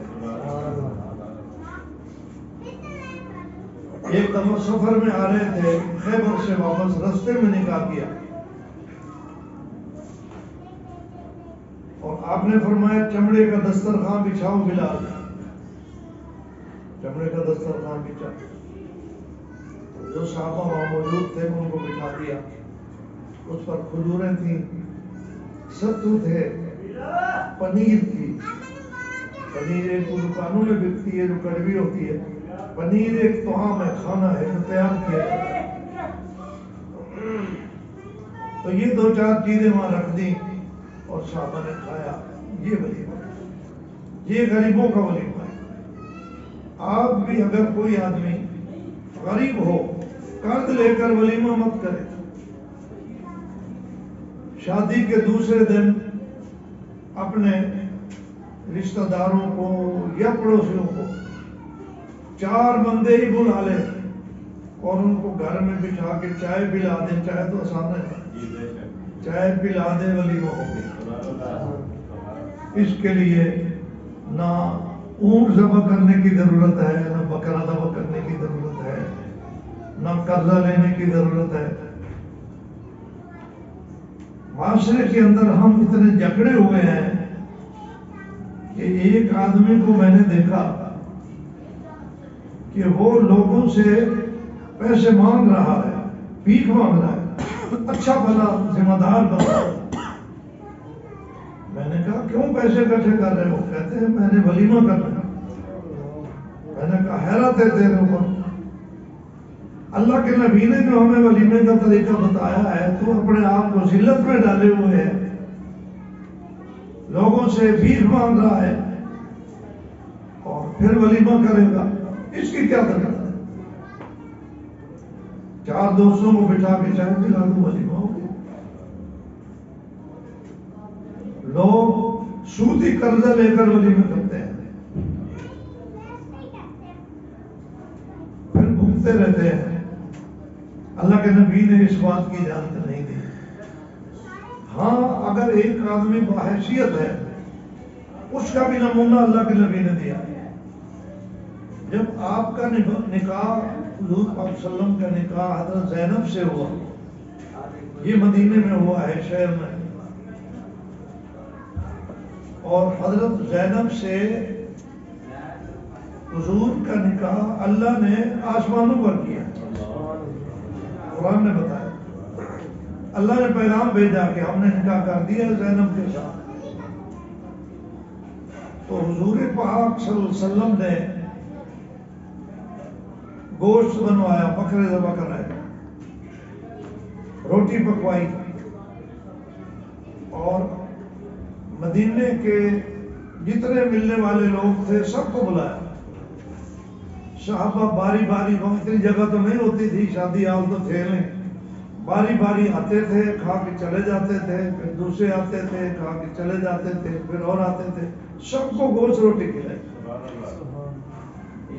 ایک دفعہ سفر میں آ رہے تھے، خیبر سے واپس رستے میں نکاح کیا، اور آپ نے فرمایا چمڑے کا دسترخوان بچھاؤ بلال، چمڑے کا دسترخوان بچھا، جو صحابہ وہاں موجود تھے ان کو بٹھا دیا، اس پر کھجوریں تھیں، ستو تھے، پنیر تھی، پنیر ایک دکانوں میں بکتی ہے جو کڑوی ہوتی ہے، پنیر ایک طعام ہے، کھانا ہے جو تیار کیا جاتا ہے، تو یہ 2-4 چیزیں وہاں رکھ دیں اور صحابہ نے کھایا، یہ ولیمہ ہے، یہ غریبوں کا ولیمہ ہے۔ آپ بھی اگر کوئی آدمی غریب ہو، قرض لے کر ولیمہ مت کرے، شادی کے دوسرے دن اپنے رشتہ داروں کو یا پڑوسیوں کو 4 بندے ہی بلا لے اور ان کو گھر میں بٹھا کے چائے پلا دے، چائے تو آسان ہے، چائے پلا دے، ولیمہ ہو گیا۔ اس کے لیے نہ اونٹ ذبح کرنے کی ضرورت ہے، نہ بکرا ذبح کرنے کی ضرورت ہے، نہ قرضہ لینے کی ضرورت ہے۔ معاشرے کے اندر ہم اتنے جکڑے ہوئے ہیں کہ ایک آدمی کو میں نے دیکھا کہ وہ لوگوں سے پیسے مانگ رہا ہے، بھیک مانگ رہا ہے، اچھا بھلا ذمہ دار بنا۔ میں نے کہا کیوں پیسے اکٹھے کر رہے ہو؟ کہتے ہیں میں نے ولیمہ کرنا۔ میں نے کہا حیرت ہے تیرے اوپر، اللہ کے نبی نے جو ہمیں ولیمے کا طریقہ بتایا ہے تو اپنے آپ کو ذلت میں ڈالے ہوئے ہے، لوگوں سے بھیک مانگ رہا ہے اور پھر ولیمہ کرے گا، اس کی کیا ضرورت ہے؟ 4 دوستوں کو بٹھا کے چائے پلا دو، ولیمہ ہو گیا۔ لوگ سودی قرضہ لے کر ولیمہ کرتے ہیں، پھر گھومتے رہتے ہیں۔ اللہ کے نبی نے اس بات کی اجازت نہیں دی۔ ہاں اگر ایک آدمی باحیثیت ہے، اس کا بھی نمونہ اللہ کے نبی نے دیا۔ جب آپ کا نکاح حضور پاک صلی اللہ علیہ وسلم کا نکاح حضرت زینب سے ہوا، یہ مدینے میں ہوا ہے، شہر میں، اور حضرت زینب سے حضور کا نکاح اللہ نے آسمانوں پر کیا، قرآن نے بتایا، اللہ نے پیغام بھیجا کہ ہم نے نکاح کر دیا زینب کے ساتھ۔ تو حضور پاک صلی اللہ علیہ وسلم نے گوشت بنوایا، بکرے ذبح کرائے، روٹی پکوائی، اور مدینے کے جتنے ملنے والے لوگ تھے سب کو بلایا، صحابہ باری باری، وہاں اتنی جگہ تو نہیں ہوتی تھی، شادی حال تو تھے نہیں، باری باری آتے تھے، کھا کے چلے جاتے تھے، پھر دوسرے آتے تھے، کھا کے چلے جاتے تھے، پھر اور آتے تھے، سب کو گوشت روٹی کھلائی۔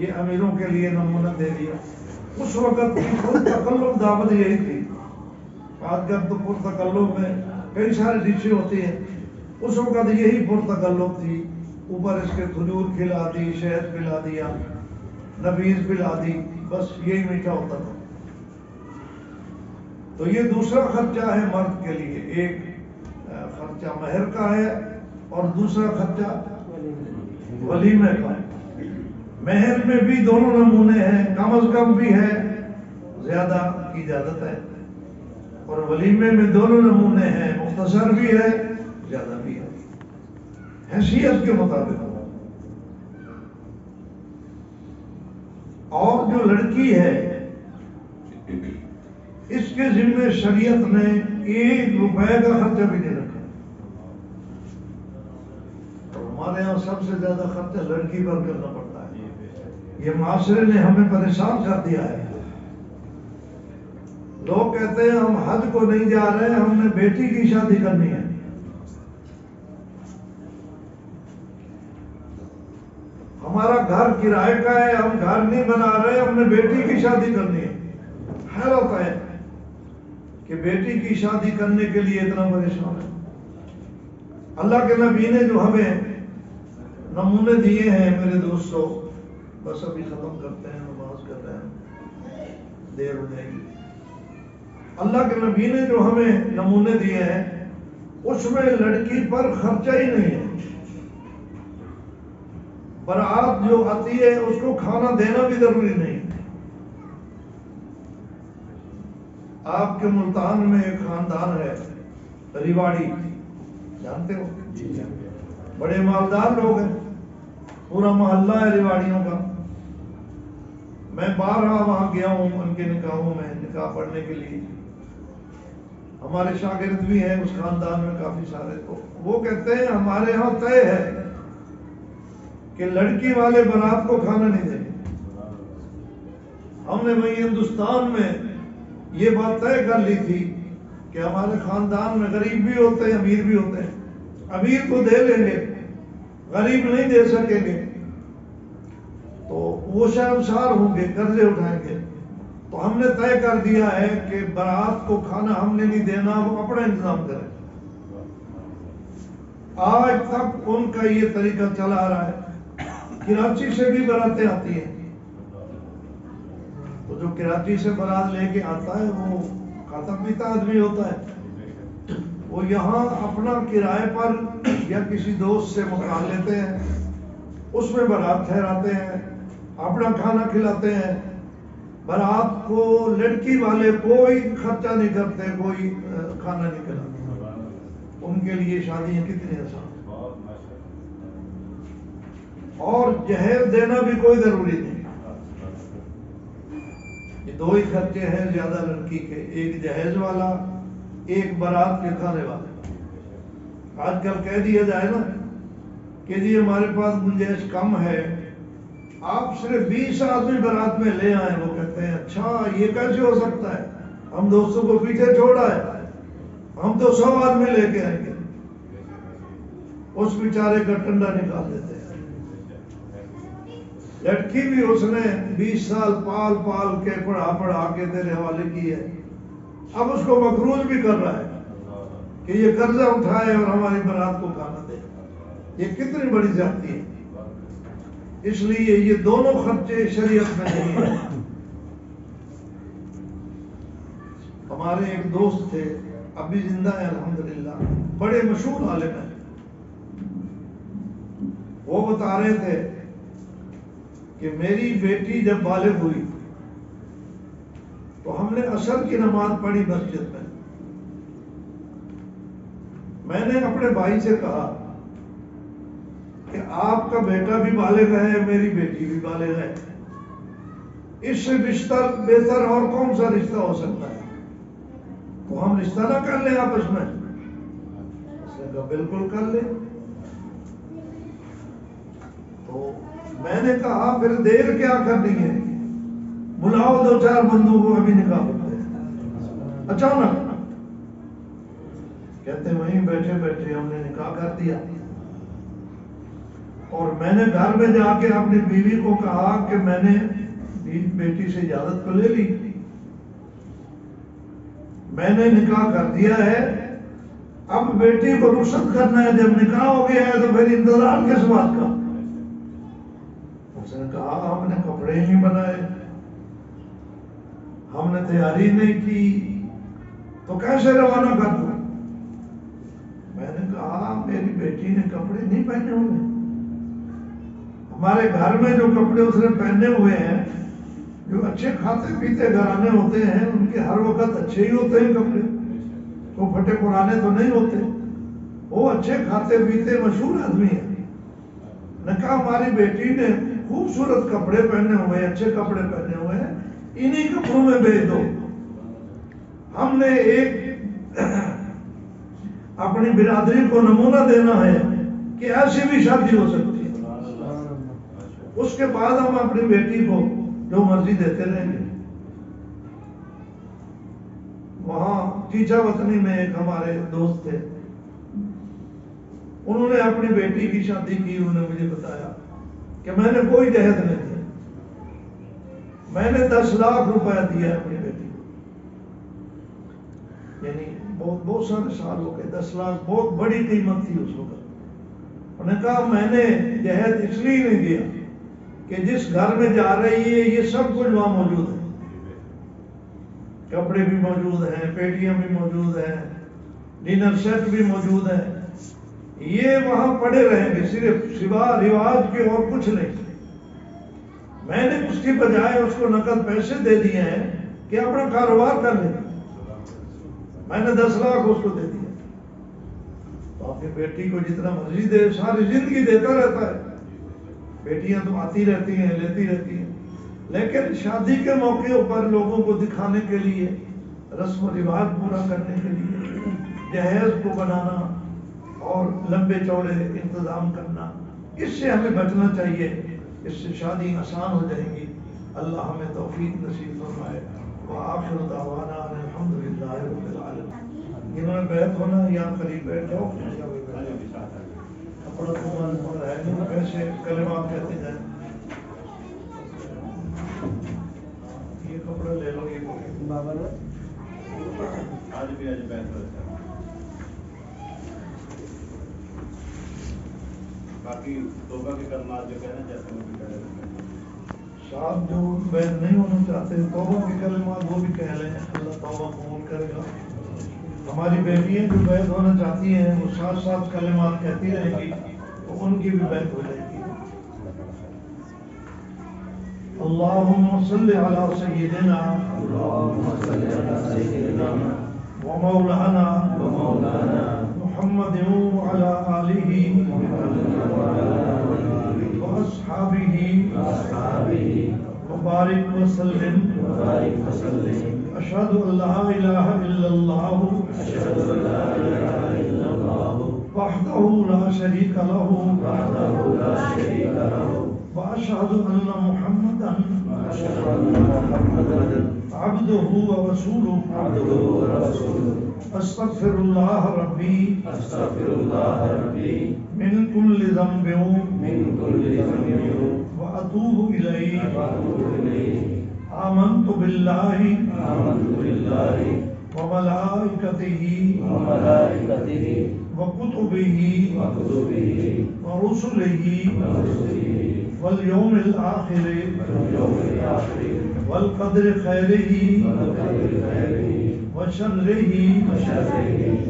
یہ امیروں کے لیے نمونہ دے دیا۔ اس وقت کی پرتکلف دعوت یہی تھی۔ آج کل تو پرتکلف میں کئی سارے ڈشیں ہوتی ہیں، اس وقت یہی پرتکلف تھی۔ اوپر اس کے کھجور کھلا دی، شہد پلا دیا، نبیذ پلا دی، بس یہی میٹھا ہوتا تھا۔ تو یہ دوسرا خرچہ ہے مرد کے لیے، ایک خرچہ مہر کا ہے اور دوسرا خرچہ ولیمے کا ہے۔ مہر میں بھی دونوں نمونے ہیں، کم از کم بھی ہے، زیادہ کی اجازت ہے، اور ولیمے میں دونوں نمونے ہیں، مختصر بھی ہے، زیادہ بھی ہے، حیثیت کے مطابق۔ اور جو لڑکی ہے اس کے ذمہ شریعت نے 1 روپے کا خرچہ بھی نہیں رکھا۔ اور ہمارے یہاں سب سے زیادہ خرچہ لڑکی پر کرنا پڑتا ہے۔ یہ معاشرے نے ہمیں پریشان کر دیا ہے۔ لوگ کہتے ہیں ہم حج کو نہیں جا رہے، ہم نے بیٹی کی شادی کرنی ہے۔ ہمارا گھر کرائے کا ہے، ہم گھر نہیں بنا رہے، ہم نے بیٹی کی شادی کرنی ہے۔ حیرت ہے کہ بیٹی کی شادی کرنے کے لیے اتنا پریشان ہے۔ اللہ کے نبی نے جو ہمیں نمونے دیے ہیں میرے دوستوں، بس ابھی ختم کرتے ہیں، نماز کر رہے ہیں، دیر ہو جائے گی۔ اللہ کے نبی نے جو ہمیں نمونے دیے ہیں اس میں لڑکی پر خرچہ ہی نہیں ہے۔ برات جو آتی ہے اس کو کھانا دینا بھی ضروری نہیں۔ آپ کے ملتان میں ایک خاندان ہے ریواڑی، جانتے ہو؟ بڑے مالدار لوگ ہیں، پورا محلہ ہے ریواڑیوں کا۔ میں بارہا وہاں گیا ہوں ان کے نکاحوں میں، نکاح پڑھنے کے لیے۔ ہمارے شاگرد بھی ہیں اس خاندان میں کافی سارے، تو وہ کہتے ہیں ہمارے ہاں طے ہے کہ لڑکی والے برات کو کھانا نہیں دیں گے۔ ہم نے وہی ہندوستان میں یہ بات طے کر لی تھی کہ ہمارے خاندان میں غریب بھی ہوتے ہیں، امیر بھی ہوتے ہیں، امیر کو دے لیں گے، غریب نہیں دے سکیں گے تو وہ شرمسار ہوں گے، قرضے اٹھائیں گے۔ تو ہم نے طے کر دیا ہے کہ برات کو کھانا ہم نے نہیں دینا، وہ اپنا انتظام کریں۔ آج تک ان کا یہ طریقہ چلا آ رہا ہے۔ کراچی سے بھی براتیں آتی ہیں، تو جو کراچی سے برات لے کے آتا ہے وہ کھاتا پیتا آدمی ہوتا ہے، وہ یہاں اپنا کرائے پر یا کسی دوست سے مکان لیتے ہیں، اس میں برات ٹھہراتے ہیں، اپنا کھانا کھلاتے ہیں۔ برات کو لڑکی والے کوئی خرچہ نہیں کرتے، کوئی کھانا نہیں کھلاتے۔ ان کے لیے شادیاں کتنی آسان، اور جہیز دینا بھی کوئی ضروری نہیں۔ یہ 2 ہی خرچے ہیں زیادہ لڑکی کے، ایک جہیز والا، ایک برات کے کھانے والا۔ آج کل کہہ دیا جائے نا کہ جی ہمارے پاس گنجائش کم ہے، آپ صرف 20 آدمی برات میں لے آئیں، وہ کہتے ہیں اچھا یہ کیسے ہو سکتا ہے، ہم دوستوں کو پیچھے چھوڑا ہے، ہم تو 100 آدمی لے کے آئیں گے۔ اس بیچارے کا ٹنڈا نکال دیتے ہیں۔ لڑکی بھی اس نے 20 سال پال پال کے پڑھا کے تیرے حوالے کی ہے، اب اس کو مقروض بھی کر رہا ہے کہ یہ قرضہ اٹھائے اور ہماری برات کو کھانا دے۔ یہ کتنی بڑی زیادتی ہے۔ اس لیے یہ دونوں خرچے شریعت میں نہیں ہیں۔ ہمارے ایک دوست تھے، ابھی زندہ ہیں الحمدللہ، بڑے مشہور عالم ہیں، وہ بتا رہے تھے کہ میری بیٹی جب بالغ ہوئی تو ہم نے عصر کی نماز پڑھی مسجد میں۔ میں نے اپنے بھائی سے کہا کہ آپ کا بیٹا بھی بالغ ہے، میری بیٹی بھی بالغ ہے، اس سے بہتر اور کون سا رشتہ ہو سکتا ہے، تو ہم رشتہ نہ کر لیں آپس میں؟ اس نے کہا بالکل کر لیں۔ تو میں نے کہا پھر دیر کیا کرنی ہے، بلاؤ 2-4 بندوں کو، ابھی نکاح کرتے ہیں۔ اچانک کہتے وہیں بیٹھے بیٹھے ہم نے نکاح کر دیا، اور میں نے گھر میں جا کے اپنی بیوی کو کہا کہ میں نے بیٹی سے اجازت تو لے لی، میں نے نکاح کر دیا ہے، اب بیٹی کو رخصت کرنا ہے، جب نکاح ہو گیا ہے تو پھر انتظار کس بات کا؟ اس نے کہا ہم نے کپڑے ہی نہیں بنائے، ہم نے تیاری نہیں کی، تو کیسے روانہ کر دوں؟ میں نے کہا میری بیٹی نے کپڑے نہیں پہنے ہوئے، ہمارے گھر میں جو کپڑے اس نے پہنے ہوئے ہیں، جو اچھے کھاتے پیتے گھرانے ہوتے ہیں ان کے ہر وقت اچھے ہی ہوتے ہیں کپڑے، تو پھٹے پرانے تو نہیں ہوتے، وہ اچھے کھاتے پیتے مشہور آدمی ہیں۔ نے کہا ہماری بیٹی نے خوبصورت کپڑے پہنے ہوئے، اچھے کپڑے پہنے ہوئے ہیں، انہی کپڑوں میں بھیج دو۔ ہم نے ایک اپنی برادری کو نمونہ دینا ہے کہ ایسی بھی شادی ہو سکتی ہے، اس کے بعد ہم اپنی بیٹی کو جو مرضی دیتے رہیں گے۔ وہاں چیچا وطنی میں ایک ہمارے دوست تھے، انہوں نے اپنی بیٹی کی شادی کی، انہوں نے مجھے بتایا کہ میں نے کوئی جہیز نہیں دیا، میں نے 10 لاکھ روپیہ دیا اپنی بیٹی کو، یعنی بہت سارے سال ہو گئے، 10 لاکھ بہت بڑی قیمت تھی اس وقت۔ انہوں نے کہا میں نے جہیز اس لیے نہیں دیا کہ جس گھر میں جا رہی ہے یہ سب کچھ وہاں موجود ہے، کپڑے بھی موجود ہیں، پیٹیاں بھی موجود ہیں، ڈنر سیٹ بھی موجود ہیں، یہ وہاں پڑے رہیں گے صرف سوا رواج کے اور کچھ نہیں۔ میں نے اس کی بجائے اس کو نقد پیسے دے دیے ہیں کہ اپنا کاروبار کر لے، میں نے 10 لاکھ اس کو دے دیا، تو اپنی بیٹی کو جتنا مرضی دے، ساری زندگی دیتا رہتا ہے، بیٹیاں تو آتی رہتی ہیں لیتی رہتی ہیں، لیکن شادی کے موقع پر لوگوں کو دکھانے کے لیے، رسم و رواج پورا کرنے کے لیے جہیز کو بنانا اور لمبے چوڑے انتظام کرنا، اس سے ہمیں بچنا چاہیے، اس سے شادی آسان ہو جائے گی۔ اللہ ہمیں توفیق نصیب فرمائے۔ وآخر دعوانا ان الحمدللہ رب العالمین۔ جنہوں نے بیعت ہونا یہاں قریب بیٹھ جاؤ، کپڑا کمال پر ہے جو پیسے کلمات کہتے جائیں، یہ کپڑا لے لو، یہ بابا آج بھی آج بیعت ہوتا ہے، باقی توبہ کے کلمات جو کہنا چاہتے ہیں وہ بھی کہہ رہے ہیں، صاحب جو بیعت نہیں ہونا چاہتے توبہ کے کلمات وہ بھی کہہ لیں، اللہ توبہ قبول کرے گا۔ ہماری بیٹیاں جو بیعت ہونا چاہتی ہیں وہ ساتھ ساتھ کلمات کہتی رہیں گی تو ان کی بھی بیعت ہو جائے گی۔ اللہم صلی علی سیدنا ومولانا محمد وعلى آلہ وأصحابہ وبارک وسلم۔ اشہد ان لا الہ الا اللہ وحدہ لا شریک لہ واشہد ان محمدا عبدہ ورسولہ۔ استغفر اللہ ربی من کل ذنب واتوب الیہ۔ آمنت باللہ وملائکتہ وکتبہ ورسلہ والیوم الآخر والقدر خیرہ وشرہ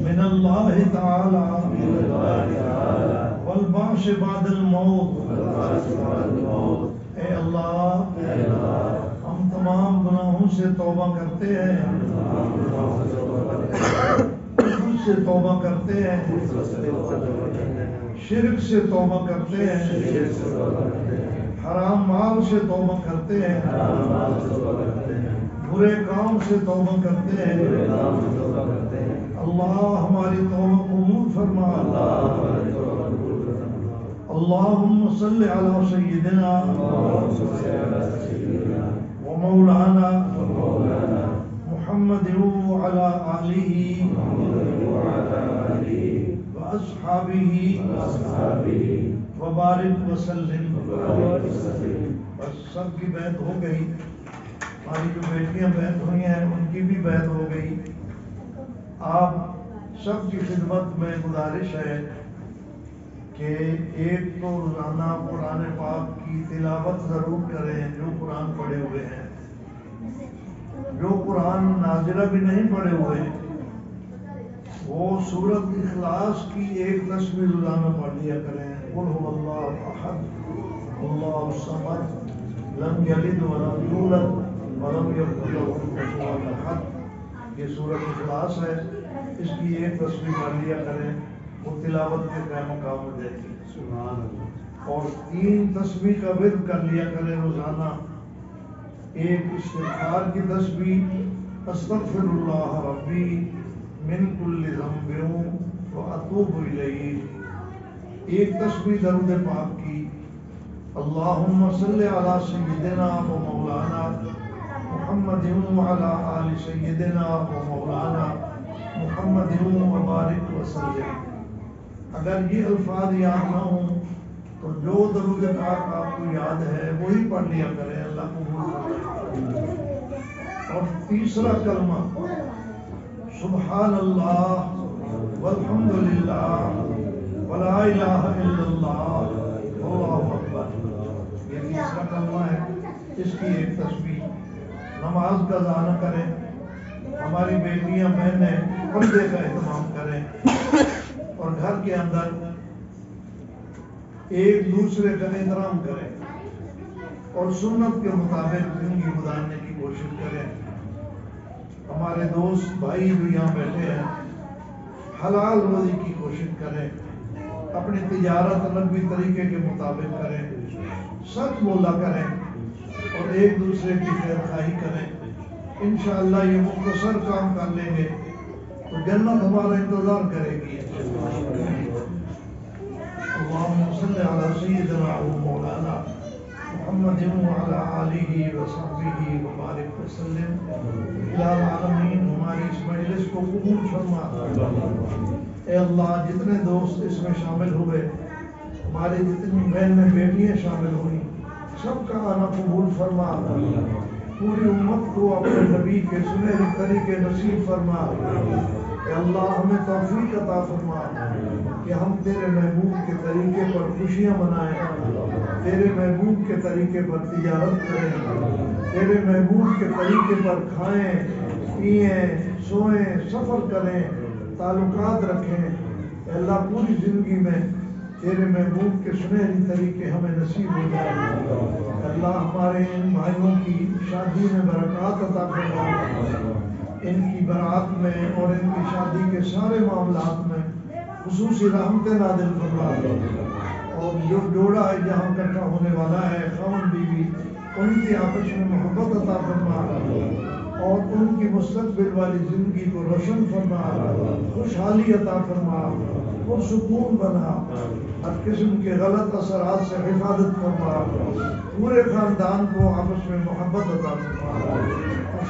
من اللہ تعالی والبعث بعد الموت۔ اے اللہ ہم تمام گناہوں سے توبہ کرتے ہیں، کفر سے توبہ کرتے ہیں، شرک سے توبہ کرتے ہیں، حرام مال سے توبہ کرتے ہیں، برے کام سے توبہ کرتے ہیں۔ اللہ ہماری توبہ قبول فرما۔ اللہ اللهم صل على سيدنا ومولانا محمد وعلى آله وأصحابه وبارك وسلم. بس سب کی بیعت ہو گئی. ہماری جو بیٹیاں بیعت ہوئی ہیں ان کی بھی بیعت ہو گئی. آپ سب کی خدمت میں گزارش ہے کہ ایک تو روزانہ قرآن پاک کی تلاوت ضرور کریں جو قرآن پڑھے ہوئے ہیں. جو قرآن نازلہ بھی نہیں پڑھے ہوئے وہ سورۃ اخلاص کی ایک تسبیح روزانہ پڑھ لیا کریں. قل هو اللہ احد اللہ الصمد لم یلد ولم یولد ولم یکن له کفوا احد. یہ سورۃ اخلاص ہے, اس کی ایک تسبیح پڑھ لیا کریں, وہ تلاوت کے قائم مقام ہو جائے گی. اور 3 تسبیح کا ورد کر لیا کریں روزانہ. ایک استغفار کی تسبیح استغفر اللہ ربی من کل ذنب واتوب الیہ. ایک تسبیح درود پاک کی اللہم صلی علی سیدنا و مولانا محمد وعلی آل سیدنا و مولانا محمد وبارک وسلم. اگر یہ الفاظ یاد نہ ہوں تو جو درود پاک آپ کو یاد ہے وہی پڑھ لیا کریں, اللہ قبول کرے. اور تیسرا کلمہ سبحان اللہ والحمد للہ ولا الہ الا اللہ واللہ اکبر. یہ تیسرا کلمہ ہے, اس کی ایک تسبیح. نماز کا ضائع نہ کریں. ہماری بیٹیاں بہنیں پردے کا اہتمام کریں اور گھر کے اندر ایک دوسرے کا احترام کریں اور سنت کے مطابق زندگی گزارنے کی کوشش کریں. ہمارے دوست بھائی جو یہاں بیٹھے ہیں حلال روزی کی کوشش کریں, اپنی تجارت نبوی طریقے کے مطابق کریں, سچ بولا کریں اور ایک دوسرے کی خیر خواہی کریں. انشاءاللہ یہ مختصر کام کر لیں گے تو جنت ہمارا انتظار کرے گی. اللہم صلی علی سیدنا و مولانا محمد وعلی آلہ وصحبہ وبارک وسلم. العالمین ہماری اس مجلس کو قبول فرما. اے اللہ جتنے دوست اس میں شامل ہوئے, ہماری جتنی بہنیں بیٹیاں شامل ہوئیں, سب کا آنا قبول فرما. پوری امت کو اپنے نبی کے سنہرے طریقے نصیب فرما. اے اللہ ہمیں توفیق عطا فرما کہ ہم تیرے محبوب کے طریقے پر خوشیاں منائیں, تیرے محبوب کے طریقے پر تجارت کریں, تیرے محبوب کے طریقے پر کھائیں پیئیں سوئیں سفر کریں تعلقات رکھیں. اے اللہ پوری زندگی میں تیرے محبوب کے سنہری طریقے ہمیں نصیب ہو جائیں. اللہ ہمارے ان بھائیوں کی شادی میں برکات عطا فرما, ان کی برات میں اور ان کی شادی کے سارے معاملات میں خصوصی رحمتیں نازل فرما. اور جو جوڑا ہے جہاں اکٹھا ہونے والا ہے خاوند بیوی, ان کی آپس میں محبت عطا فرما اور ان کی مستقبل والی زندگی کو روشن فرما, خوشحالی عطا فرما, پرسکون بنا, ہر قسم کے غلط اثرات سے حفاظت فرما, پورے خاندان کو آپس میں محبت عطا فرما.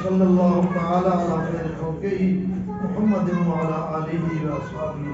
صلی اللہ تعالی علی خیر خلقہ محمد وعلی آلہ و اصحابہ.